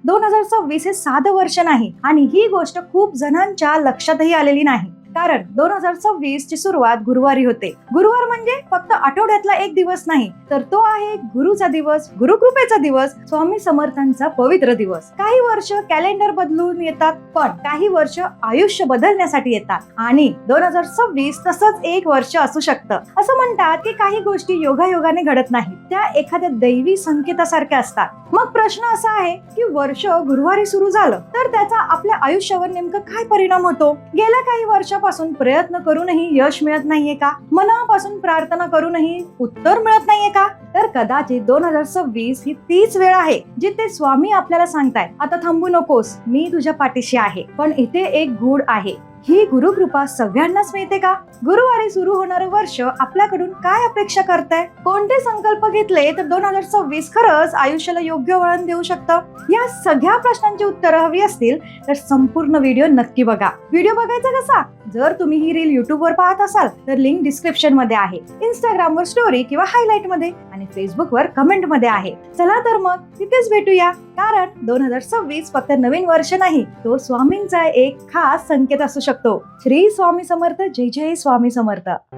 2026 हे साधं वर्ष नाही आणि ही गोष्ट खूप जणांच्या लक्षातही आलेली नाही. कारण 2026 ची सुरुवात गुरुवारी होते. गुरुवार म्हणजे फक्त आठवड्यातला एक दिवस नाही, तर तो आहे गुरुचा दिवस, गुरुकृपेचा दिवस, स्वामी समर्थांचा पवित्र दिवस. काही वर्ष कॅलेंडर बदलून येतात, पण काही वर्ष आयुष्य बदलण्यासाठी येतात. आणि 2026 तसंच एक वर्ष असू शकतं. असं म्हणतात की काही गोष्टी योगायोगाने घडत नाही, त्या एखाद्या दैवी संकेतासारख्या असतात. मग प्रश्न असा आहे की वर्ष गुरुवारी सुरू झालं तर त्याचा आपल्या आयुष्यावर नेमकं काय परिणाम होतो? गेल्या काही वर्षापासून प्रयत्न करूनही यश मिळत नाहीये का? मनापासून प्रार्थना करूनही उत्तर मिळत नाहीये का? तर कदाचित 2026 ही तीच वेळ आहे जिथे स्वामी आपल्याला सांगतायत, आता थांबू नकोस, मी तुझ्या पाठीशी आहे. पण इथे एक गूढ आहे, ही गुरुकृपा सगळ्यांनाच मिळते का? गुरुवारी सुरू होणारं वर्ष आपल्याकडून काय अपेक्षा करताय? कोणते संकल्प घेतले तर 2026 खरंच आयुष्याला योग्य वळण देऊ शकतं? या सगळ्या प्रश्नांची उत्तरं हवी असतील तर संपूर्ण व्हिडिओ नक्की बघा. व्हिडिओ बघायचा कसा? जर तुम्ही ही रील YouTube वर पाहत असाल तर लिंक डिस्क्रिप्शन मध्ये आहे, Instagram वर स्टोरी किंवा हायलाइट मध्ये आणि Facebook वर कमेंट मध्ये आहे. चला तर मग तिथेच भेटूया, कारण 2026 फक्त नवीन वर्ष नाही, तो स्वामींचा एक खास संकेत असू शकतो. श्री स्वामी समर्थ. जय जय स्वामी समर्थ.